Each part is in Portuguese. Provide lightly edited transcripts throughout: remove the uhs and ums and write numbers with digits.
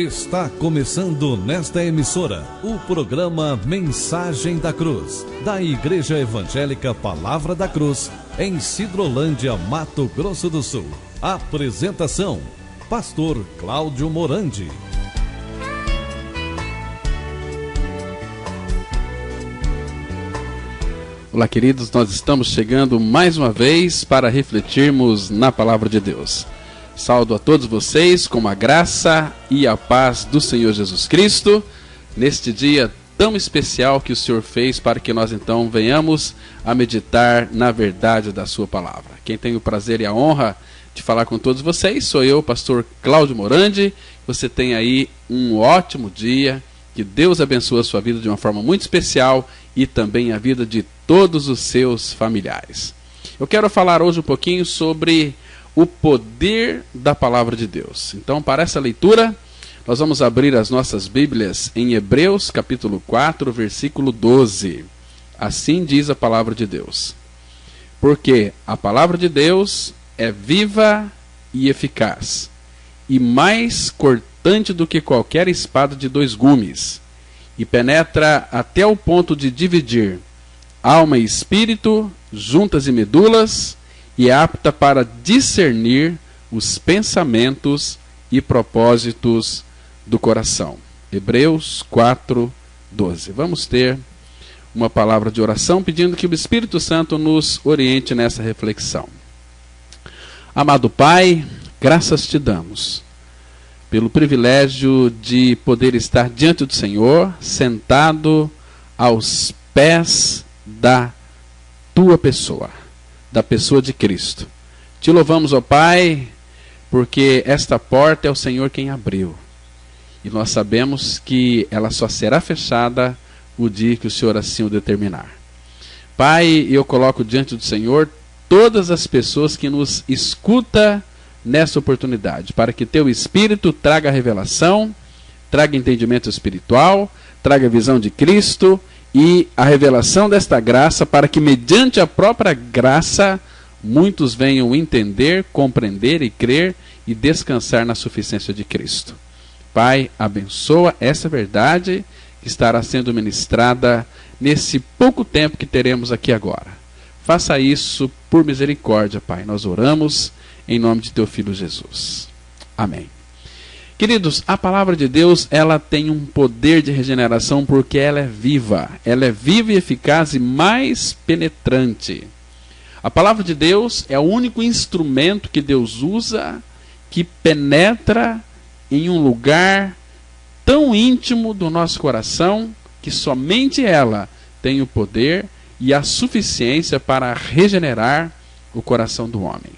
Está começando nesta emissora o programa Mensagem da Cruz, da Igreja Evangélica Palavra da Cruz, em Sidrolândia, Mato Grosso do Sul. Apresentação: Pastor Cláudio Morandi. Olá, queridos, nós estamos chegando mais uma vez para refletirmos na Palavra de Deus. Saúdo a todos vocês com a graça e a paz do Senhor Jesus Cristo, neste dia tão especial que o Senhor fez para que nós então venhamos a meditar na verdade da sua palavra. Quem tem o prazer e a honra de falar com todos vocês sou eu, pastor Cláudio Morandi. Você tem aí um ótimo dia, que Deus abençoe a sua vida de uma forma muito especial e também a vida de todos os seus familiares. Eu quero falar hoje um pouquinho sobre o poder da palavra de Deus. Então, para essa leitura, nós vamos abrir as nossas Bíblias em Hebreus, capítulo 4, versículo 12. Assim diz a palavra de Deus: porque a palavra de Deus é viva e eficaz, e mais cortante do que qualquer espada de dois gumes, e penetra até o ponto de dividir alma e espírito, juntas e medulas, e é apta para discernir os pensamentos e propósitos do coração. Hebreus 4, 12. Vamos ter uma palavra de oração pedindo que o Espírito Santo nos oriente nessa reflexão. Amado Pai, graças te damos pelo privilégio de poder estar diante do Senhor, sentado aos pés da tua pessoa, da pessoa de Cristo. Te louvamos, ó Pai, porque esta porta é o Senhor quem abriu. E nós sabemos que ela só será fechada o dia que o Senhor assim o determinar. Pai, eu coloco diante do Senhor todas as pessoas que nos escutam nessa oportunidade, para que teu Espírito traga revelação, traga entendimento espiritual, traga visão de Cristo e a revelação desta graça, para que mediante a própria graça muitos venham entender, compreender e crer e descansar na suficiência de Cristo. Pai, abençoa essa verdade que estará sendo ministrada nesse pouco tempo que teremos aqui agora. Faça isso por misericórdia, Pai. Nós oramos em nome de teu Filho Jesus. Amém. Queridos, a palavra de Deus, ela tem um poder de regeneração porque ela é viva. Ela é viva e eficaz e mais penetrante. A palavra de Deus é o único instrumento que Deus usa que penetra em um lugar tão íntimo do nosso coração que somente ela tem o poder e a suficiência para regenerar o coração do homem.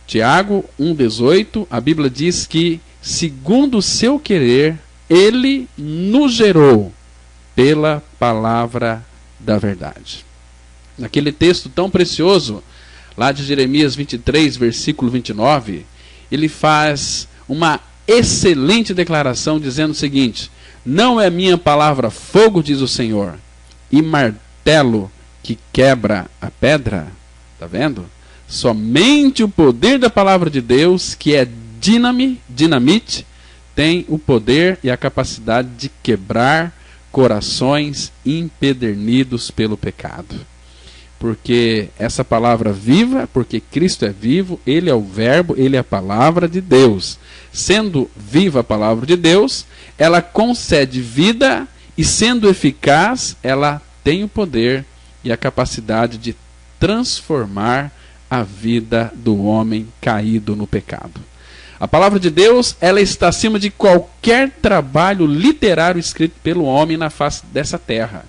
Tiago 1,18, a Bíblia diz que, segundo o seu querer, ele nos gerou pela palavra da verdade. Naquele texto tão precioso, lá de Jeremias 23, versículo 29, ele faz uma excelente declaração dizendo o seguinte: não é minha palavra fogo, diz o Senhor, e martelo que quebra a pedra. Está vendo? Somente o poder da palavra de Deus, que é dinamite, tem o poder e a capacidade de quebrar corações empedernidos pelo pecado. Porque essa palavra viva, porque Cristo é vivo, Ele é o verbo, Ele é a palavra de Deus. Sendo viva a palavra de Deus, ela concede vida e, sendo eficaz, ela tem o poder e a capacidade de transformar a vida do homem caído no pecado. A palavra de Deus, ela está acima de qualquer trabalho literário escrito pelo homem na face dessa terra.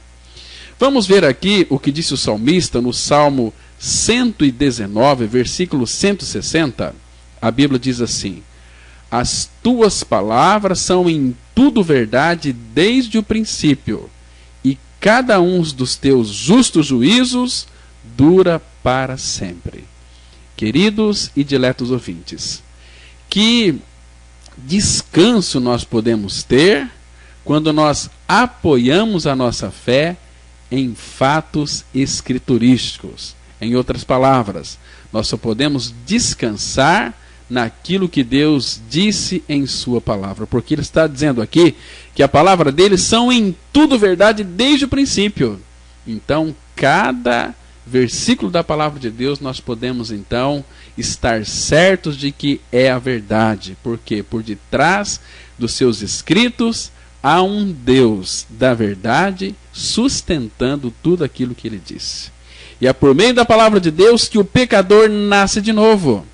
Vamos ver aqui o que disse o salmista no Salmo 119, versículo 160. A Bíblia diz assim: as tuas palavras são em tudo verdade desde o princípio, e cada um dos teus justos juízos dura para sempre. Queridos e diletos ouvintes, que descanso nós podemos ter quando nós apoiamos a nossa fé em fatos escriturísticos. Em outras palavras, nós só podemos descansar naquilo que Deus disse em sua palavra. Porque ele está dizendo aqui que a palavra dele são em tudo verdade desde o princípio. Então, cada versículo da palavra de Deus nós podemos então estar certos de que é a verdade. Porque por detrás dos seus escritos há um Deus da verdade sustentando tudo aquilo que ele disse. E é por meio da palavra de Deus que o pecador nasce de novo.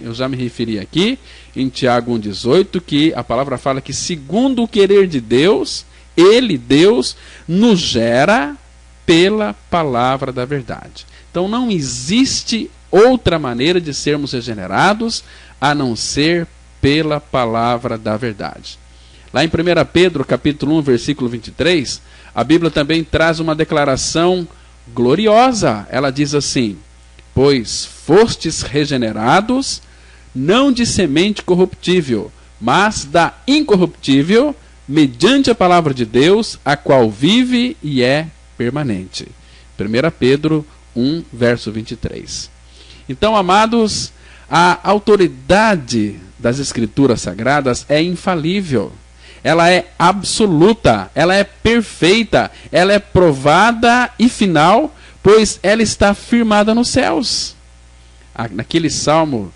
Eu já me referi aqui em Tiago 1,18 que a palavra fala que segundo o querer de Deus, ele, Deus, nos gera pela palavra da verdade. Então não existe outra maneira de sermos regenerados a não ser pela palavra da verdade. Lá em 1 Pedro, capítulo 1, versículo 23, a Bíblia também traz uma declaração gloriosa. Ela diz assim: pois fostes regenerados, não de semente corruptível, mas da incorruptível, mediante a palavra de Deus, a qual vive e é permanente. 1 Pedro 1, verso 23. Então, amados, a autoridade das Escrituras Sagradas é infalível. Ela é absoluta, ela é perfeita, ela é provada e final, pois ela está firmada nos céus. Naquele salmo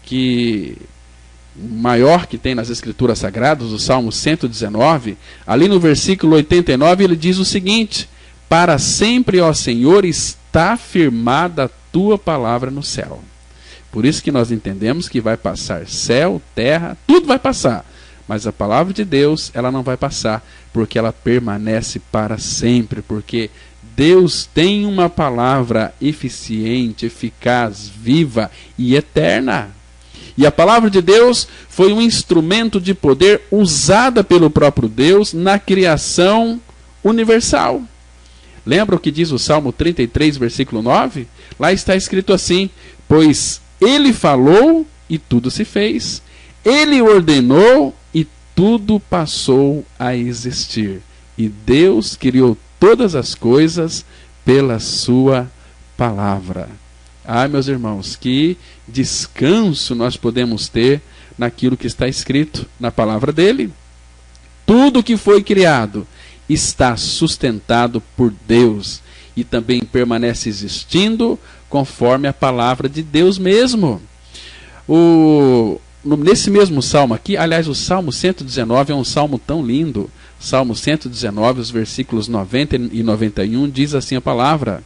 que maior que tem nas Escrituras Sagradas, o Salmo 119, ali no versículo 89, ele diz o seguinte: para sempre, ó Senhor, está firmada a tua palavra no céu. Por isso que nós entendemos que vai passar céu, terra, tudo vai passar. Mas a palavra de Deus, ela não vai passar, porque ela permanece para sempre, porque Deus tem uma palavra eficiente, eficaz, viva e eterna. E a palavra de Deus foi um instrumento de poder usada pelo próprio Deus na criação universal. Lembra o que diz o Salmo 33, versículo 9? Lá está escrito assim: pois ele falou e tudo se fez. Ele ordenou e tudo passou a existir. E Deus criou todas as coisas pela sua palavra. Meus irmãos, que descanso nós podemos ter naquilo que está escrito na palavra dele. Tudo que foi criado está sustentado por Deus e também permanece existindo conforme a palavra de Deus mesmo. Nesse mesmo salmo aqui, aliás, o Salmo 119 é um salmo tão lindo. Salmo 119, os versículos 90 e 91, diz assim a palavra: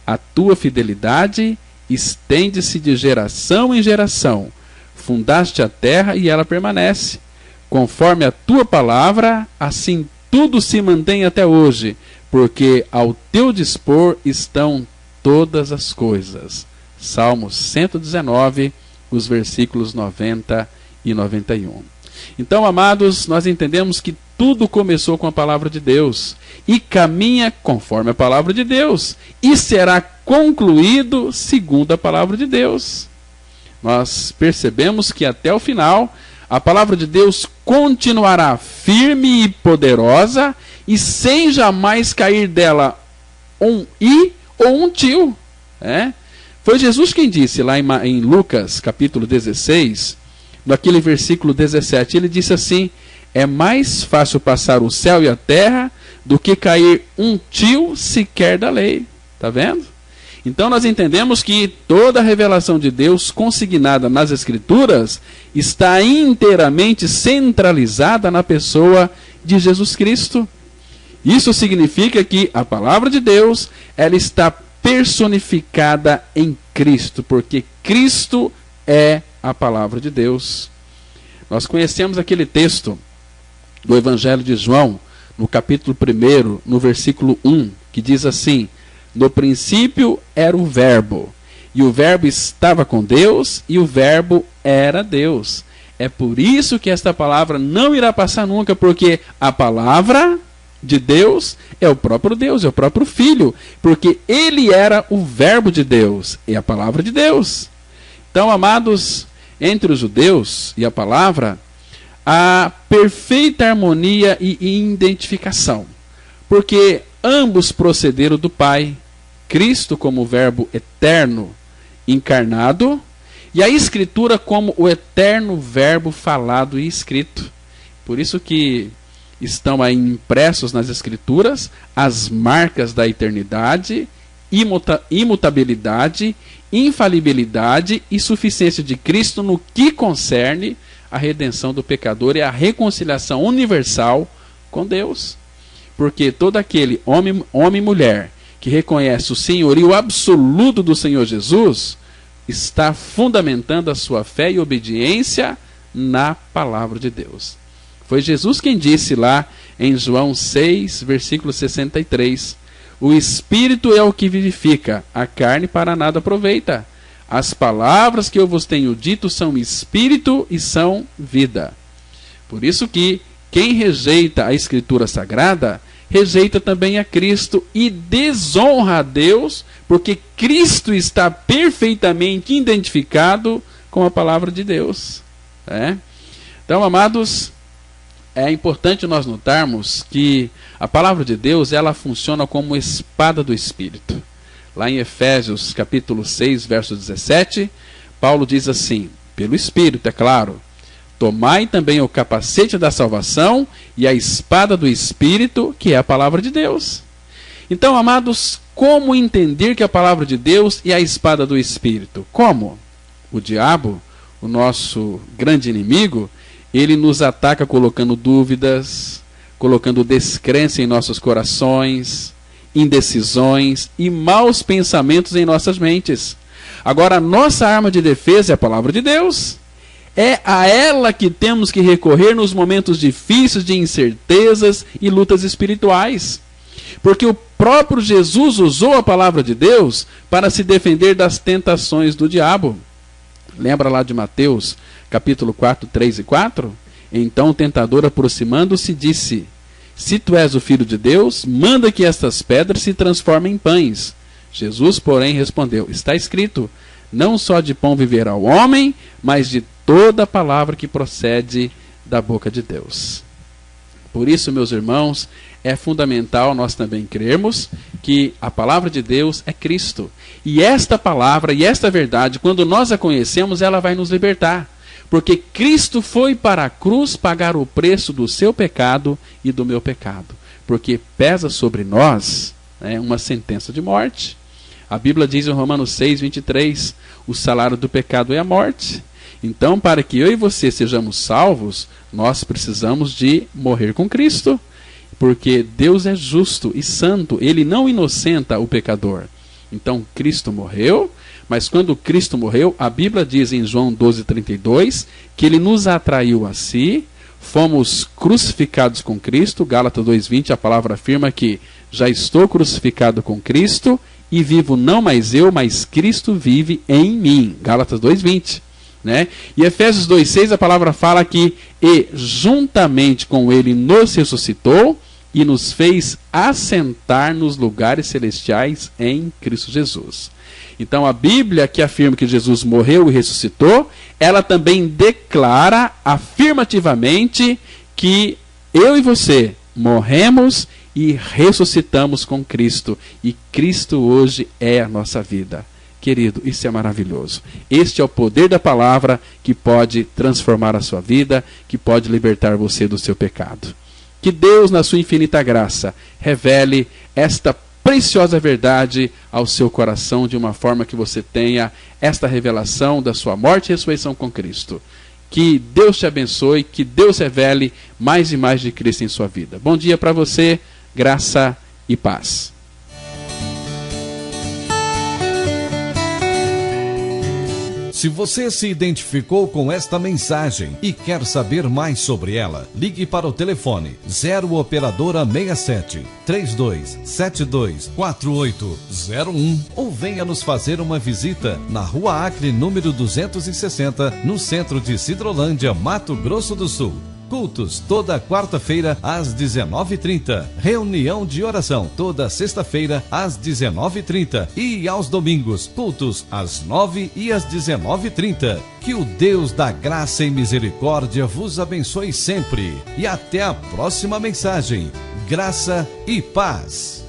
a tua fidelidade estende-se de geração em geração. Fundaste a terra e ela permanece. Conforme a tua palavra, assim tudo se mantém até hoje, porque ao teu dispor estão todas as coisas. Salmo 119, os versículos 90 e 91. Então, amados, nós entendemos que tudo começou com a palavra de Deus e caminha conforme a palavra de Deus e será concluído segundo a palavra de Deus. Nós percebemos que até o final a palavra de Deus continuará firme e poderosa e sem jamais cair dela um i ou um tio. Foi Jesus quem disse lá em Lucas capítulo 16, naquele versículo 17, ele disse assim: é mais fácil passar o céu e a terra do que cair um tio sequer da lei. Está vendo? Então nós entendemos que toda a revelação de Deus consignada nas Escrituras está inteiramente centralizada na pessoa de Jesus Cristo. Isso significa que a palavra de Deus, ela está personificada em Cristo, porque Cristo é a palavra de Deus. Nós conhecemos aquele texto do Evangelho de João, no capítulo 1, no versículo 1, que diz assim: no princípio era o Verbo, e o Verbo estava com Deus, e o Verbo era Deus. É por isso que esta palavra não irá passar nunca, porque a palavra de Deus é o próprio Deus, é o próprio Filho, porque ele era o Verbo de Deus, e a palavra de Deus. Então, amados, entre os judeus e a palavra, há perfeita harmonia e identificação, porque ambos procederam do Pai, Cristo como Verbo eterno encarnado, E a Escritura como o eterno verbo falado e escrito. Por isso que estão aí impressos nas Escrituras as marcas da eternidade, imutabilidade, infalibilidade e suficiência de Cristo no que concerne a redenção do pecador e a reconciliação universal com Deus. Porque todo aquele homem e mulher que reconhece o senhorio absoluto do Senhor Jesus está fundamentando a sua fé e obediência na palavra de Deus. Foi Jesus quem disse lá em João 6, versículo 63, o Espírito é o que vivifica, a carne para nada aproveita. As palavras que eu vos tenho dito são Espírito e são vida. Por isso que quem rejeita a Escritura Sagrada, rejeita também a Cristo e desonra a Deus, porque Cristo está perfeitamente identificado com a palavra de Deus. Então, amados, é importante nós notarmos que a palavra de Deus, ela funciona como espada do Espírito. Lá em Efésios capítulo 6, verso 17, Paulo diz assim, pelo Espírito, é claro, tomai também o capacete da salvação e a espada do Espírito, que é a palavra de Deus. Então, amados, como entender que a palavra de Deus é a espada do Espírito? Como? O diabo, o nosso grande inimigo, ele nos ataca colocando dúvidas, colocando descrença em nossos corações, indecisões e maus pensamentos em nossas mentes. Agora, a nossa arma de defesa é a palavra de Deus. É a ela que temos que recorrer nos momentos difíceis de incertezas e lutas espirituais. Porque o próprio Jesus usou a palavra de Deus para se defender das tentações do diabo. Lembra lá de Mateus, capítulo 4, 3 e 4? Então o tentador, aproximando-se, disse, se tu és o Filho de Deus, manda que estas pedras se transformem em pães. Jesus, porém, respondeu, está escrito, não só de pão viverá o homem, mas de toda a palavra que procede da boca de Deus. Por isso, meus irmãos, é fundamental nós também crermos que a palavra de Deus é Cristo. E esta palavra e esta verdade, quando nós a conhecemos, ela vai nos libertar. Porque Cristo foi para a cruz pagar o preço do seu pecado e do meu pecado. Porque pesa sobre nós uma sentença de morte. A Bíblia diz em Romanos 6, 23, o salário do pecado é a morte. Então, para que eu e você sejamos salvos, nós precisamos de morrer com Cristo. Porque Deus é justo e santo, Ele não inocenta o pecador. Então, Cristo morreu, mas quando Cristo morreu, a Bíblia diz em João 12:32, que Ele nos atraiu a si, fomos crucificados com Cristo. Gálatas 2:20, a palavra afirma que já estou crucificado com Cristo, e vivo não mais eu, mas Cristo vive em mim. Gálatas 2:20. E Efésios 2:6, a palavra fala que e juntamente com Ele nos ressuscitou e nos fez assentar nos lugares celestiais em Cristo Jesus. Então a Bíblia que afirma que Jesus morreu e ressuscitou, ela também declara afirmativamente que eu e você morremos e ressuscitamos com Cristo. E Cristo hoje é a nossa vida. Querido, isso é maravilhoso. Este é o poder da palavra que pode transformar a sua vida, que pode libertar você do seu pecado. Que Deus, na sua infinita graça, revele esta preciosa verdade ao seu coração de uma forma que você tenha esta revelação da sua morte e ressurreição com Cristo. Que Deus te abençoe, que Deus revele mais e mais de Cristo em sua vida. Bom dia para você, graça e paz. Se você se identificou com esta mensagem e quer saber mais sobre ela, ligue para o telefone 0 operadora 67 3272 4801 ou venha nos fazer uma visita na Rua Acre, número 260, no centro de Sidrolândia, Mato Grosso do Sul. Cultos toda quarta-feira às 19h30. Reunião de oração toda sexta-feira às 19h30. E aos domingos, cultos às 9h e às 19h30. Que o Deus da graça e misericórdia vos abençoe sempre. E até a próxima mensagem. Graça e paz.